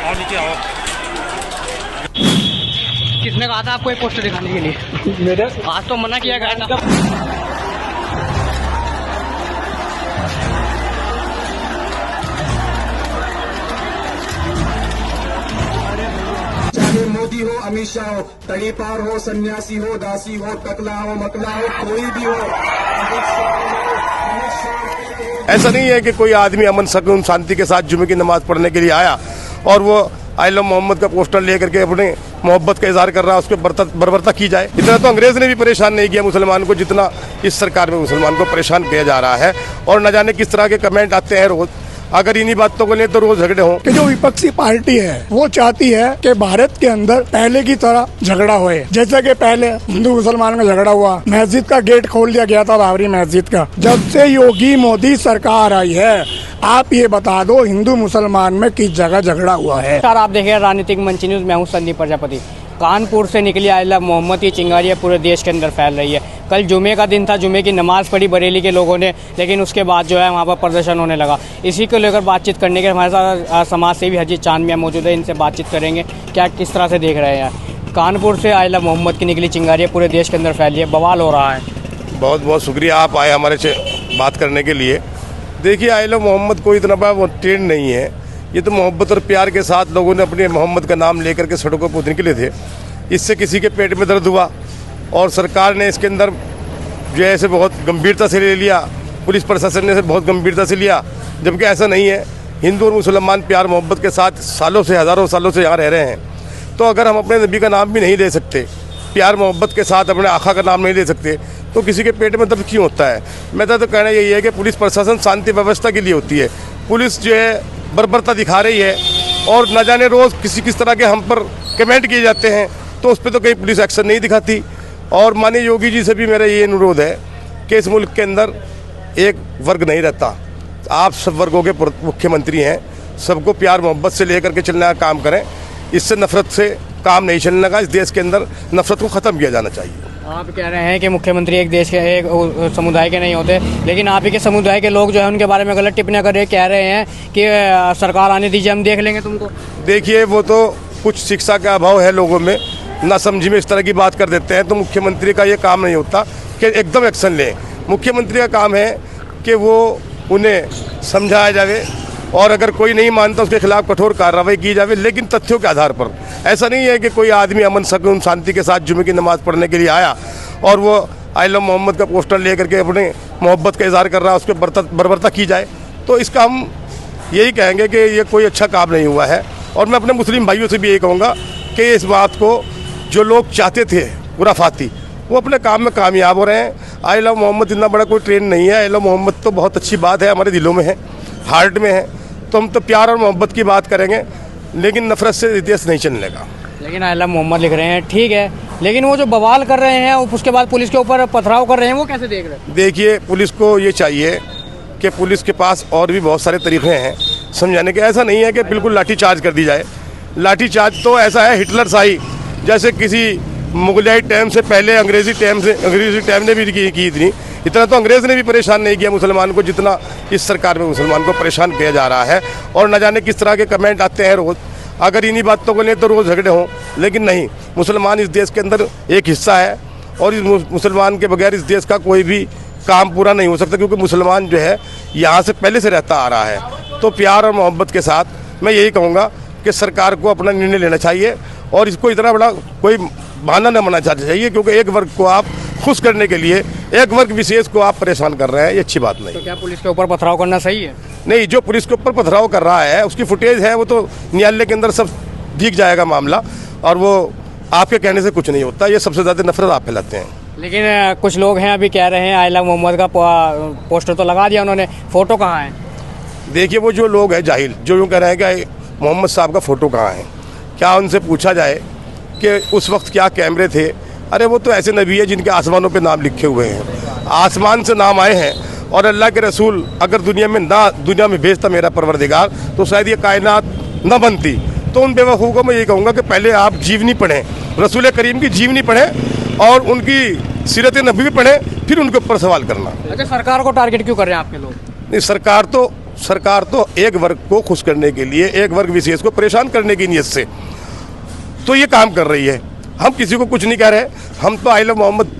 और नीचे आओ। किसने कहा था आपको एक पोस्टर दिखाने के लिए? मेरे आज तो मना किया गया था। चाहे मोदी हो, अमित शाह हो, तड़ीपार हो, सन्यासी हो, दासी हो, टकला हो, मकला हो, कोई भी हो, ऐसा नहीं है कि कोई आदमी अमन सुकून शांति के साथ जुमे की नमाज पढ़ने के लिए आया और वो आई लव मोहम्मद का पोस्टर लेकर के अपने मोहब्बत का इजहार कर रहा है, उसके बर्बरता की जाए। इतना तो अंग्रेज ने भी परेशान नहीं किया मुसलमान को जितना इस सरकार में मुसलमान को परेशान किया जा रहा है। और न जाने किस तरह के कमेंट आते हैं रोज। अगर इन्हीं बातों को ले तो रोज झगड़े हों। कि जो विपक्षी पार्टी है वो चाहती है कि भारत के अंदर पहले की तरह झगड़ा होए, जैसे कि पहले हिंदू मुसलमान में झगड़ा हुआ, मस्जिद का गेट खोल दिया गया था बाबरी मस्जिद का। जब से योगी मोदी सरकार आई है, आप ये बता दो हिंदू मुसलमान में किस जगह झगड़ा हुआ है? सर आप देखिए राजनीतिक मंच न्यूज, मैं हूँ संदीप प्रजापति। कानपुर से निकली आई लव मोहम्मद की चिंगारियाँ पूरे देश के अंदर फैल रही है। कल जुमे का दिन था, जुमे की नमाज़ पढ़ी बरेली के लोगों ने, लेकिन उसके बाद जो है वहाँ पर प्रदर्शन होने लगा। इसी को लेकर बातचीत करने के हमारे साथ समाज सेवी हजी चांद मियां मौजूद है, इनसे बातचीत करेंगे क्या किस तरह से देख रहे हैं। कानपुर से आई लव मोहम्मद की निकली चिंगारियाँ पूरे देश के अंदर फैली है, बवाल हो रहा है। बहुत बहुत शुक्रिया आप आए हमारे से बात करने के लिए। देखिए आई लव मोहम्मद कोई इतना बड़ा ट्रेंड नहीं है, ये तो मोहब्बत और प्यार के साथ लोगों ने अपने मोहम्मद का नाम लेकर के सड़कों पर निकले थे। इससे किसी के पेट में दर्द हुआ और सरकार ने इसके अंदर जो है इसे बहुत गंभीरता से ले लिया, पुलिस प्रशासन ने इसे बहुत गंभीरता से लिया, जबकि ऐसा नहीं है। हिंदू और मुसलमान प्यार मोहब्बत के साथ सालों से हज़ारों सालों से यहाँ रह रहे हैं। तो अगर हम अपने नबी का नाम भी नहीं ले सकते, प्यार मोहब्बत के साथ अपने आका का नाम नहीं ले सकते, तो किसी के पेट में दर्द क्यों होता है? मेरा तो कहना यही है कि पुलिस प्रशासन शांति व्यवस्था के लिए होती है। पुलिस जो है बर्बरता दिखा रही है और न जाने रोज़ किस तरह के हम पर कमेंट किए जाते हैं, तो उस पर तो कहीं पुलिस एक्शन नहीं दिखाती। और माननीय योगी जी से भी मेरा ये अनुरोध है कि इस मुल्क के अंदर एक वर्ग नहीं रहता, आप सब वर्गों के मुख्यमंत्री हैं, सबको प्यार मोहब्बत से लेकर के चलने का काम करें। इससे नफरत से काम नहीं चलने का। इस देश के अंदर नफरत को ख़त्म किया जाना चाहिए। आप कह रहे हैं कि मुख्यमंत्री एक देश के एक समुदाय के नहीं होते, लेकिन आप ही के समुदाय के लोग जो है उनके बारे में गलत टिप्पणियां कर रहे कह रहे हैं कि सरकार आने दीजिए, हम देख लेंगे तुमको। देखिए वो तो कुछ शिक्षा का अभाव है लोगों में, ना समझी में इस तरह की बात कर देते हैं। तो मुख्यमंत्री का ये काम नहीं होता कि एकदम एक्शन लें। मुख्यमंत्री का काम है कि वो उन्हें समझाया जाए और अगर कोई नहीं मानता उसके खिलाफ कठोर कार्रवाई की जाए, लेकिन तथ्यों के आधार पर। ऐसा नहीं है कि कोई आदमी अमन सुकून शांति के साथ जुमे की नमाज पढ़ने के लिए आया और वो आई लव मोहम्मद का पोस्टर लेकर के अपने मोहब्बत का इजहार कर रहा है, उसके बर्बरता की जाए। तो इसका हम यही कहेंगे कि ये कोई अच्छा काम नहीं हुआ है। और मैं अपने मुस्लिम भाइयों से भी यही कहूँगा कि इस बात को जो लोग चाहते थे खुराफाती, वो अपने काम में कामयाब हो रहे हैं। आई लव मोहम्मद इतना बड़ा कोई ट्रेंड नहीं है। आई लव मोहम्मद तो बहुत अच्छी बात है, हमारे दिलों में है, हार्ट में है। तो हम तो प्यार और मोहब्बत की बात करेंगे, लेकिन नफरत से देश नहीं चलने का। लेकिन आई लव मोहम्मद लिख रहे हैं, ठीक है, लेकिन वो जो बवाल कर रहे हैं उसके बाद पुलिस के ऊपर पथराव कर रहे हैं, वो कैसे देख रहे हैं? देखिए पुलिस को ये चाहिए कि पुलिस के पास और भी बहुत सारे तरीके हैं समझाने के। ऐसा नहीं है कि बिल्कुल लाठीचार्ज कर दी जाए। लाठीचार्ज तो ऐसा है हिटलर शाही, जैसे किसी मुगलियाई टाइम से पहले अंग्रेजी टाइम ने भी की थी। इतना तो अंग्रेज ने भी परेशान नहीं किया मुसलमान को जितना इस सरकार में मुसलमान को परेशान किया जा रहा है। और न जाने किस तरह के कमेंट आते हैं रोज़। अगर इन्हीं बातों को ले तो रोज़ झगड़े हों, लेकिन नहीं, मुसलमान इस देश के अंदर एक हिस्सा है और इस मुसलमान के बगैर इस देश का कोई भी काम पूरा नहीं हो सकता, क्योंकि मुसलमान जो है यहाँ से पहले से रहता आ रहा है। तो प्यार और मोहब्बत के साथ मैं यही कहूँगा कि सरकार को अपना निर्णय लेना चाहिए और इसको इतना बड़ा कोई बहाना न बनाना चाहिए, क्योंकि एक वर्ग को आप खुश करने के लिए एक वर्ग विशेष को आप परेशान कर रहे हैं, ये अच्छी बात नहीं। तो क्या पुलिस के ऊपर पथराव करना सही है? नहीं, जो पुलिस के ऊपर पथराव कर रहा है उसकी फुटेज है, वो तो न्यायालय के अंदर सब दिख जाएगा मामला, और वो आपके कहने से कुछ नहीं होता। ये सबसे ज़्यादा नफरत आप फैलाते हैं। लेकिन कुछ लोग हैं अभी कह रहे हैं आई लव मोहम्मद का पोस्टर तो लगा दिया उन्होंने, फ़ोटो कहाँ है? देखिए वो जो लोग हैं जाहिल जो यूँ कह रहे हैं कि मोहम्मद साहब का फ़ोटो कहाँ है, क्या उनसे पूछा जाए कि उस वक्त क्या कैमरे थे? अरे वो तो ऐसे नबी है जिनके आसमानों पे नाम लिखे हुए हैं, आसमान से नाम आए हैं। और अल्लाह के रसूल अगर दुनिया में भेजता मेरा परवरदिगार, तो शायद ये कायनात न बनती। तो उन बेवकूफ़ों को मैं ये कहूँगा कि पहले आप जीवनी पढ़ें, रसूल करीम की जीवनी पढ़ें और उनकी सीरत नबी पढ़ें, फिर उनके ऊपर सवाल करना। अच्छा, सरकार को टारगेट क्यों कर रहे हैं आपके लोग? नहीं, सरकार तो सरकार तो एक वर्ग को खुश करने के लिए, एक वर्ग विशेष को परेशान करने की नीयत से तो ये काम कर रही है। हम किसी को कुछ नहीं कह रहे, हम तो आई लव मोहम्मद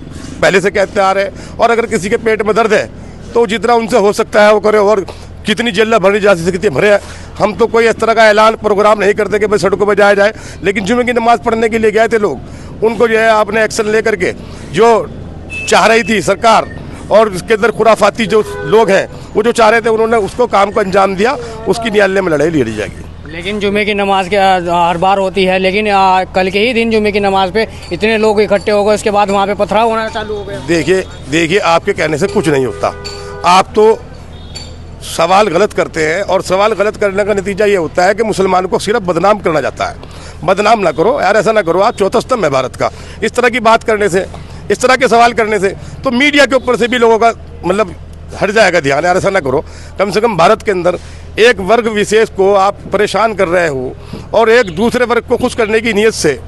पहले से कहते आ रहे हैं। और अगर किसी के पेट में दर्द है तो जितना उनसे हो सकता है वो करे, और कितनी जेल भरनी जा सकती है भरे। हम तो कोई इस तरह का ऐलान प्रोग्राम नहीं करते कि भाई सड़कों पर जाया जाए, लेकिन जुमे की नमाज़ पढ़ने के लिए गए थे लोग, उनको जो है आपने एक्शन ले करके जो चाह रही थी सरकार और उसके अंदर खुराफाती जो लोग हैं वो जो चाह रहे थे, उन्होंने उसको काम को अंजाम दिया। उसकी न्यायालय में लड़ाई लड़ी जाएगी। लेकिन जुमे की नमाज के हर बार होती है, लेकिन कल के ही दिन जुमे की नमाज पे इतने लोग इकट्ठे हो गए, उसके बाद वहाँ पे पथराव होना चालू हो गया। देखिए आपके कहने से कुछ नहीं होता। आप तो सवाल गलत करते हैं और सवाल गलत करने का नतीजा ये होता है कि मुसलमानों को सिर्फ बदनाम करना जाता है। बदनाम ना करो यार, ऐसा ना करो। आप चौथा स्तंभ है भारत का। इस तरह की बात करने से, इस तरह के सवाल करने से तो मीडिया के ऊपर से भी लोगों का मतलब हट जाएगा ध्यान। यार ऐसा ना करो। कम से कम भारत के अंदर एक वर्ग विशेष को आप परेशान कर रहे हो और एक दूसरे वर्ग को खुश करने की नीयत से,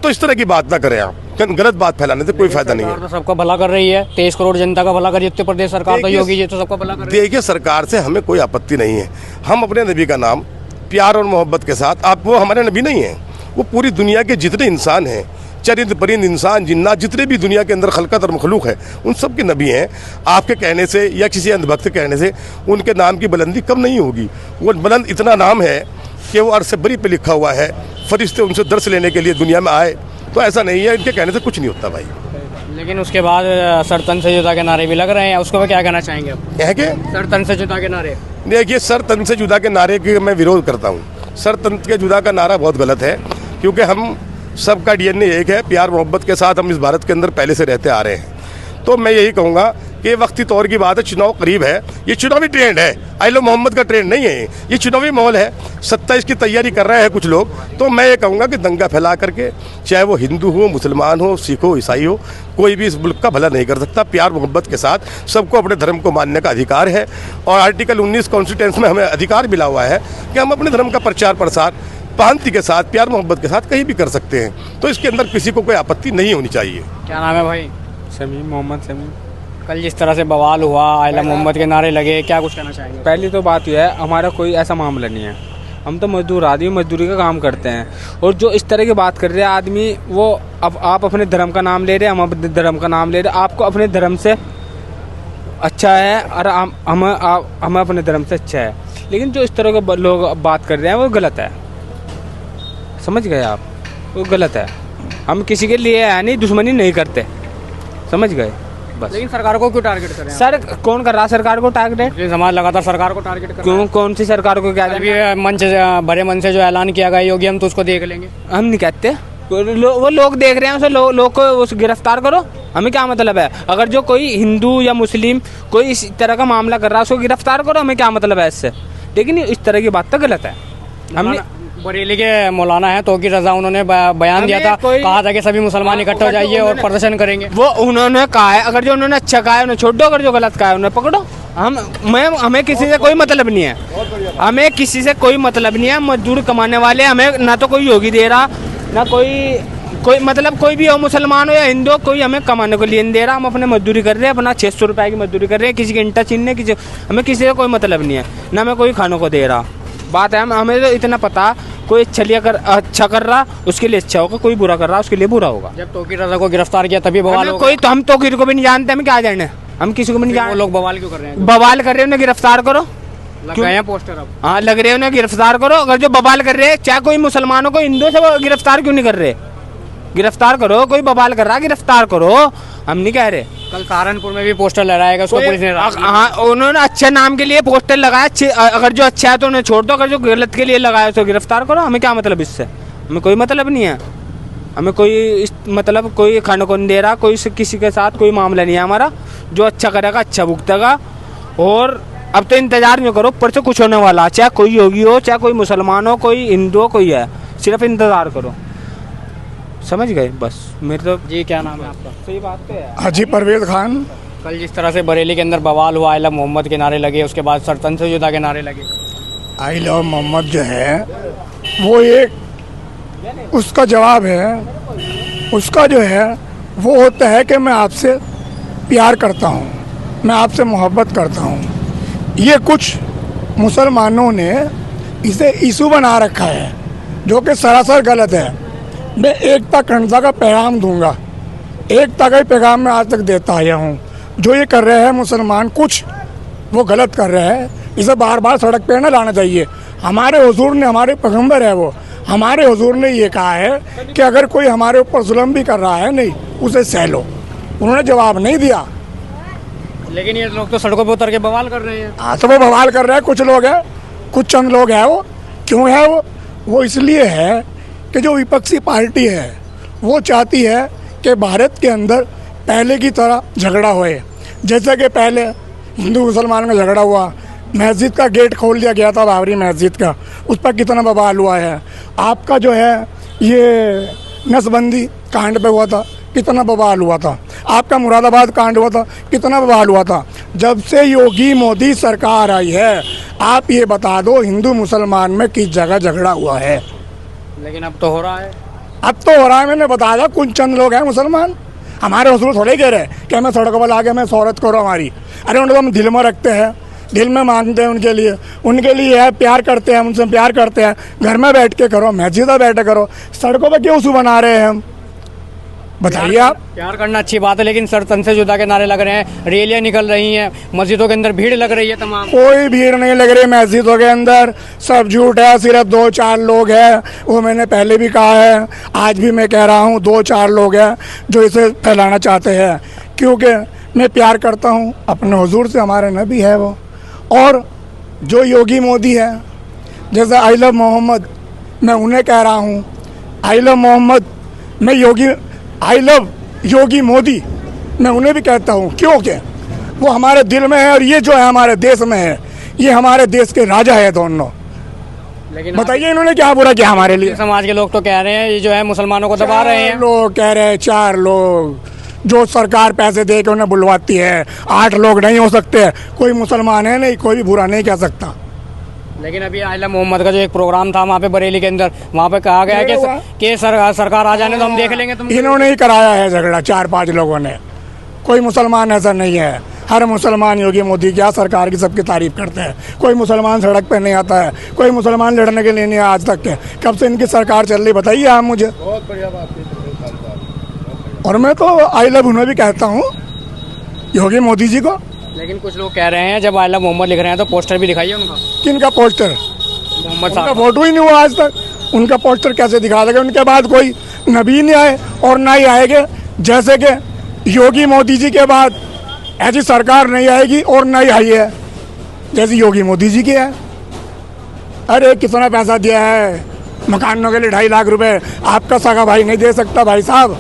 तो इस तरह की बात ना करें आप। गलत बात फैलाने से कोई फायदा नहीं है। सरकार तो सबका भला कर रही है, 23 करोड़ जनता का भला कर रही है उत्तर प्रदेश सरकार, तो योगी जी तो सबका भला कर रही है। देखिए सरकार से हमें कोई आपत्ति नहीं है। हम अपने नबी का नाम प्यार और मोहब्बत के साथ, आप वो हमारे नबी नहीं हैं, वो पूरी दुनिया के जितने इंसान हैं, चरिंद परिंद इंसान जिन्नात जितने भी दुनिया के अंदर खलकत और मखलूक है, उन सब के नबी हैं। आपके कहने से या किसी अंधभक्त के कहने से उनके नाम की बुलंदी कम नहीं होगी। वो बुलंद इतना नाम है कि वो अर्श बरी पे लिखा हुआ है, फरिश्ते उनसे दर्श लेने के लिए दुनिया में आए। तो ऐसा नहीं है, इनके कहने से कुछ नहीं होता भाई। लेकिन उसके बाद सर तन से जुदा के नारे भी लग रहे हैं, उसको क्या कहना चाहेंगे आप? है कि सर तन से जुदा के नारे। देखिए सर तन से जुदा के नारे के मैं विरोध करता हूँ। सर तन के जुदा का नारा बहुत गलत है, क्योंकि हम सबका डीएनए एक है। प्यार मोहब्बत के साथ हम इस भारत के अंदर पहले से रहते आ रहे हैं। तो मैं यही कहूँगा कि वक्ती तौर की बात है, चुनाव करीब है, ये चुनावी ट्रेंड है, आई लो मोहम्मद का ट्रेंड नहीं है, ये चुनावी माहौल है। 27 की तैयारी कर रहे हैं कुछ लोग। तो मैं ये कहूँगा कि दंगा फैला करके, चाहे वो हिंदू हो, मुसलमान हो, सिख हो, ईसाई हो, कोई भी इस मुल्क का भला नहीं कर सकता। प्यार मोहब्बत के साथ सबको अपने धर्म को मानने का अधिकार है और आर्टिकल 19 कॉन्स्टिट्यूशन में हमें अधिकार मिला हुआ है कि हम अपने धर्म का प्रचार प्रसार पांति के साथ, प्यार मोहब्बत के साथ कहीं भी कर सकते हैं। तो इसके अंदर किसी को कोई आपत्ति नहीं होनी चाहिए। क्या नाम है भाई? शमीम, मोहम्मद शमीम। कल जिस तरह से बवाल हुआ, आयला मोहम्मद के नारे लगे, क्या कुछ कहना चाहेंगे? पहली तो बात यह है, हमारा कोई ऐसा मामला नहीं है। हम तो मजदूर आदमी, मजदूरी का काम करते हैं। और जो इस तरह की बात कर रहे हैं आदमी, वो अब आप अपने धर्म का नाम ले रहे हैं, हम अपने धर्म का नाम ले रहे हैं। आपको अपने धर्म से अच्छा है और हमें अपने धर्म से अच्छा है। लेकिन जो इस तरह के लोग बात कर रहे हैं वो गलत है। समझ गए आप? वो गलत है। हम किसी के लिए है नहीं, दुश्मनी नहीं करते। समझ गए? बस। लेकिन सरकार को क्यों टारगेट कर रहे हैं? सर कौन कर रहा है सरकार को टारगेट? ये समाज लगातार सरकार को टारगेट कर रहा क्यों? कौन सी सरकार को? क्या है। अभी मंच बड़े मन से जो ऐलान किया गया योगी, हम तो उसको देख लेंगे। हम नहीं कहते। वो लोग देख रहे हैं, उसे लोग को उस गिरफ्तार करो। हमें क्या मतलब है? अगर जो कोई हिंदू या मुस्लिम कोई इस तरह का मामला कर रहा है उसको गिरफ्तार करो। हमें क्या मतलब है इससे? लेकिन इस तरह की बात तो गलत है। हमने बरेली के मौलाना है तो की रजा, उन्होंने बयान दिया था, कहा था कि सभी मुसलमान इकट्ठे हो जाइए और प्रदर्शन करेंगे। वो उन्होंने कहा है, अगर जो उन्होंने अच्छा कहा है उन्हें छोड़ दो, अगर जो गलत कहा है उन्हें पकड़ो। हमें किसी से कोई मतलब नहीं है। हमें किसी से कोई मतलब नहीं है। मजदूर कमाने वाले, हमें ना तो कोई योगी दे रहा, ना कोई मतलब कोई भी हो, मुसलमान हो या हिंदू हो, कोई हमें कमाने को लिए नहीं दे रहा। हम अपने मजदूरी कर रहे हैं, अपना 600 रुपये की मजदूरी कर रहे हैं। किसी के इंटा छीनने की हमें किसी से कोई मतलब नहीं है, ना हमें कोई खानों को दे रहा। बात है हमें तो इतना पता, कोई अच्छा कर रहा उसके लिए अच्छा होगा, कोई बुरा कर रहा उसके लिए बुरा होगा। जब तोकीर रजा को गिरफ्तार किया तभी बवाल हो कोई तो हम तोकीर को भी नहीं जानते, हमें क्या जाने, हम किसी को भी नहीं जानते। वो लोग बवाल क्यों कर रहे हैं? बवाल कर रहे हैं, उन्हें गिरफ्तार करो। लग गए हैं पोस्टर अब। हाँ लग रहे हैं, उन्हें गिरफ्तार करो। अगर जो बवाल कर रहे हैं, चाहे कोई मुसलमानों को हिंदू से वो गिरफ्तार क्यों नहीं कर रहे? गिरफ्तार करो। कोई बवाल कर रहा गिरफ्तार करो, हम नहीं कह रहे। कल सहारनपुर में भी पोस्टर लगाएगा, उसको पुलिस ने हाँ उन्होंने अच्छे नाम के लिए पोस्टर लगाया। अगर जो अच्छा है तो उन्हें छोड़ दो, अगर जो गलत के लिए लगाया तो गिरफ्तार करो। हमें क्या मतलब इससे? हमें कोई मतलब नहीं है। हमें कोई मतलब कोई खाने को नहीं दे रहा, कोई किसी के साथ कोई मामला नहीं है हमारा। जो अच्छा करेगा अच्छा भुगतेगा। और अब तो इंतजार नहीं करो, ऊपर से कुछ होने वाला, चाहे कोई योगी हो, चाहे कोई मुसलमान हो, कोई हिंदू हो, कोई है, सिर्फ इंतजार करो। समझ गए? बस मेरे तो। जी क्या नाम है आपका? सही बात तो है। हाजी परवेज खान। कल जिस तरह से बरेली के अंदर बवाल हुआ, आई लव मोहम्मद के नारे लगे, उसके बाद सरतन से जुदा के नारे लगे। आई लव मोहम्मद जो है वो एक उसका जवाब है। उसका जो है वो होता है कि मैं आपसे प्यार करता हूँ, मैं आपसे मोहब्बत करता हूँ। ये कुछ मुसलमानों ने इसे इशू बना रखा है, जो कि सरासर गलत है। मैं एकता अखंडता का पैगाम दूंगा, एकता का ही पैगाम मैं आज तक देता आया हूँ। जो ये कर रहे हैं मुसलमान, कुछ वो गलत कर रहे हैं, इसे बार बार सड़क पे न लाना चाहिए। हमारे हुजूर ने, हमारे पैगंबर है वो, हमारे हुजूर ने ये कहा है कि अगर कोई हमारे ऊपर जुल्म भी कर रहा है, नहीं उसे सह लो। उन्होंने जवाब नहीं दिया, लेकिन ये लोग तो सड़कों पर उतर के बवाल कर रहे हैं। हाँ तो वो बवाल कर रहे हैं, कुछ लोग हैं, कुछ चंद लोग हैं। वो क्यों है? वो इसलिए है कि जो विपक्षी पार्टी है वो चाहती है कि भारत के अंदर पहले की तरह झगड़ा होए। जैसे कि पहले हिंदू मुसलमान का झगड़ा हुआ, मस्जिद का गेट खोल दिया गया था, बाबरी मस्जिद का, उस पर कितना बवाल हुआ है। आपका जो है ये नसबंदी कांड पे हुआ था, कितना बवाल हुआ था। आपका मुरादाबाद कांड हुआ था, कितना बवाल हुआ था। जब से योगी मोदी सरकार आई है, आप ये बता दो हिंदू मुसलमान में किस जगह झगड़ा हुआ है? लेकिन अब तो हो रहा है। अब तो हो रहा है, मैंने बताया कुछ चंद लोग हैं मुसलमान। हमारे हुजूर थोड़े कह रहे कि हमें सड़कों पर लाके हमें शोहरत करो हमारी। अरे उनको हम दिल में रखते हैं, दिल में मानते हैं उनके लिए है, प्यार करते हैं, उनसे प्यार करते हैं। घर में बैठ के करो, मस्जिद में बैठ के करो, सड़कों पर क्यों इशू बना रहे हैं हम? बताइए आप। प्यार करना अच्छी बात है, लेकिन सर तन से जुदा के नारे लग रहे हैं, रैलियां निकल रही हैं, मस्जिदों के अंदर भीड़ लग रही है तमाम। कोई भीड़ नहीं लग रही मस्जिदों के अंदर, सब झूठ है, सिर्फ 2-4 लोग हैं। वो मैंने पहले भी कहा है, आज भी मैं कह रहा हूँ, 2-4 लोग हैं जो इसे फैलाना चाहते हैं। क्योंकि मैं प्यार करता हूँ अपने हुजूर से, हमारे नबी है वो। और जो योगी मोदी है, जैसे आई लव मोहम्मद, मैं उन्हें कह रहा हूँ आई लव मोहम्मद, मैं आई लव योगी मोदी, मैं उन्हें भी कहता हूँ। क्योंकि वो हमारे दिल में है और ये जो है हमारे देश में है, ये हमारे देश के राजा है दोनों। लेकिन बताइए इन्होंने क्या बुरा किया हमारे लिए? समाज के लोग तो कह रहे हैं ये जो है मुसलमानों को दबा रहे हैं। लोग कह रहे हैं, 4 लोग जो सरकार पैसे दे के उन्हें बुलवाती है, 8 लोग नहीं हो सकते। कोई मुसलमान है नहीं, कोई भी बुरा नहीं कह सकता। लेकिन अभी आइला मोहम्मद का जो एक प्रोग्राम था वहाँ पे बरेली के अंदर, वहाँ पे कहा गया है कि सरकार आ जाने तो हम देख लेंगे। तुम इन्होंने ही कराया है झगड़ा, 4-5 लोगों ने। कोई मुसलमान ऐसा नहीं है। हर मुसलमान योगी मोदी की सरकार की सबकी तारीफ करते हैं। कोई मुसलमान सड़क पे नहीं आता है, कोई मुसलमान लड़ने के लिए नहीं है आज तक के। कब से इनकी सरकार चल रही बताइए आप मुझे। बहुत बढ़िया बात है। और मैं तो आई लव उन्हें भी कहता हूँ, योगी मोदी जी को। लेकिन कुछ लोग कह रहे हैं जब आइला मोहम्मद लिख रहे हैं तो पोस्टर भी दिखाइए उनका। किनका पोस्टर? मोहम्मद उनका साहब। फोटो ही नहीं हुआ आज तक, उनका पोस्टर कैसे दिखा देगा? उनके बाद कोई नबी नहीं आए और ना ही आएंगे। जैसे कि योगी मोदी जी के बाद ऐसी सरकार नहीं आएगी और ना ही आई है जैसी योगी मोदी जी की है। अरे कितना पैसा दिया है मकानों के लिए, 2.5 लाख रुपए आपका सगा भाई नहीं दे सकता भाई साहब।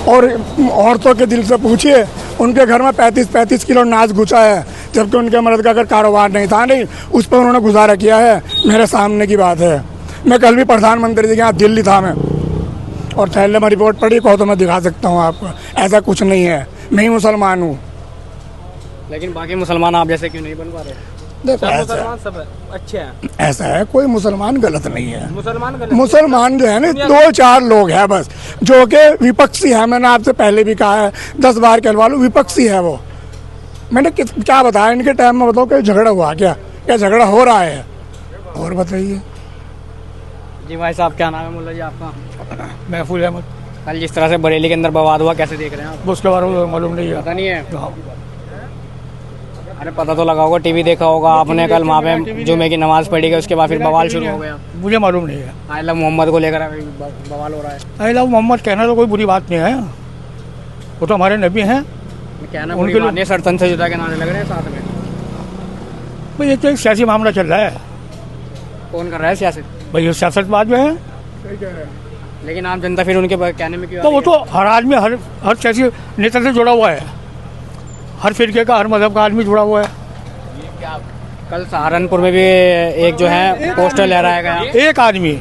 और औरतों के दिल से पूछिए, उनके घर में 35-35 किलो अनाज घुसा है, जबकि उनके मर्द का अगर कारोबार नहीं था, नहीं उस पर उन्होंने गुजारा किया है। मेरे सामने की बात है। मैं कल भी प्रधानमंत्री जी के यहाँ दिल्ली था मैं, और थैले में रिपोर्ट पढ़ी, कहो तो मैं दिखा सकता हूँ आपको। ऐसा कुछ नहीं है, मैं ही मुसलमान हूँ। लेकिन बाकी मुसलमान आप जैसे क्यों नहीं बन पा रहे? देखो मुसलमान सब अच्छे हैं, ऐसा है, कोई मुसलमान गलत नहीं है। मुसलमान मुसलमान जो है ना 2-4 लोग हैं बस, जो कि विपक्षी है। मैंने आपसे पहले भी कहा है, 10 बार कहलवा लो, विपक्षी है वो। मैंने क्या बताया इनके टाइम में? बताओ कि झगड़ा हुआ क्या झगड़ा हो रहा है? और बताइए जी भाई साहब, क्या नाम है मुल्ला जी आपका? महफूज अहमद। कल जिस तरह से बरेली के अंदर बवाद हुआ, कैसे देख रहे हैं आप? उसके बारे में मालूम नहीं है। पता नहीं है? अरे पता तो लगा होगा, टीवी देखा होगा आपने। कल वहाँ पे जुमे की नमाज पढ़ी गई, उसके बाद फिर बवाल शुरू हो गया। मुझे मालूम नहीं है। आइला मोहम्मद को लेकर बवाल हो रहा है। आई लव मोहम्मद कहना तो कोई बुरी बात नहीं है, वो तो हमारे नबी हैं। कहना उनके उनके लिए सरतन से जुदा के नारे लग रहे हैं साथ में। भाई ये तो एक सियासी मामला चल रहा है। कौन कर रहा है सियासत? भाई ये सियासतबाज में है। लेकिन आम जनता फिर उनके कहने में क्यों? तो वो तो हर आदमी हर सियासी नेता से जुड़ा हुआ है, हर फिरके का, हर मजहब का आदमी जुड़ा हुआ है। कल सहारनपुर में भी एक जो है पोस्टर लहराया गया। एक आदमी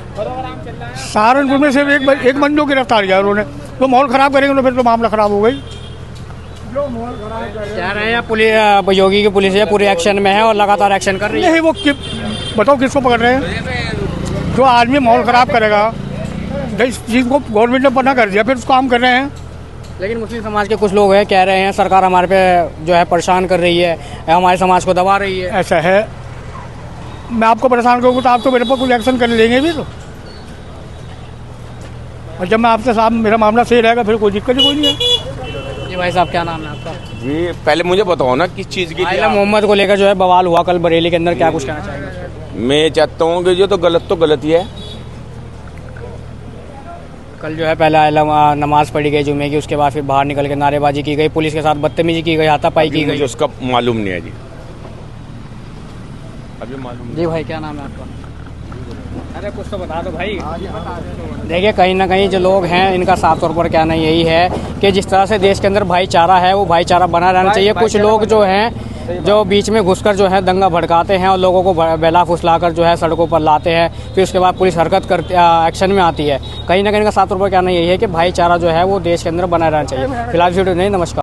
सहारनपुर में सिर्फ एक बंदों गिरफ्तार किया उन्होंने। तो माहौल खराब करेंगे तो फिर तो मामला खराब हो गई। कह रहे हैं पुलिस, योगी की पुलिस है पूरे एक्शन में है और लगातार एक्शन कर रही है। नहीं, वो बताओ किसको पकड़ रहे हैं? जो आदमी माहौल खराब करेगा, जिस चीज़ को गवर्नमेंट ने मना कर दिया, फिर उसको काम कर रहे हैं। लेकिन मुस्लिम समाज के कुछ लोग हैं, कह रहे हैं सरकार हमारे पे जो है परेशान कर रही है, हमारे समाज को दबा रही है। ऐसा है, मैं आपको परेशान करूँगा तो आप तो मेरे पर कुछ एक्शन कर लेंगे भी तो। और जब मैं आपसे साहब मेरा मामला सही रहेगा फिर कोई दिक्कत ही कोई नहीं है। जी भाई साहब, क्या नाम है आपका? जी पहले मुझे बताओ ना किस चीज़ की आयला मोहम्मद को लेकर जो है बवाल हुआ कल बरेली के अंदर, क्या कुछ कहना चाहेंगे? मैं चाहता हूँ कि जो तो गलत ही है। कल जो है पहले आयला नमाज पढ़ी गई जुमे की, उसके बाद फिर बाहर निकल के नारेबाजी की गई, पुलिस के साथ बदतमीजी की गई, हाथापाई की मुझे गई। उसका मालूम नहीं है जी, अभी मालूम जी भाई, क्या नाम है आपका? अरे कुछ तो बता दो भाई। देखिए, कहीं ना कहीं जो लोग हैं इनका साफ तौर पर कहना यही है कि जिस तरह से देश के अंदर भाईचारा है वो भाईचारा बना रहना चाहिए। कुछ लोग जो हैं जो बीच में घुसकर जो है दंगा भड़काते हैं और लोगों को बेला फुसलाकर जो है सड़कों पर लाते हैं, फिर उसके बाद पुलिस हरकत करती एक्शन में आती है। कहीं ना कहीं इनका साफ तौर पर कहना यही है कि भाईचारा जो है वो देश के अंदर बना रहना चाहिए। फिलहाल वीडियो नहीं, नमस्कार।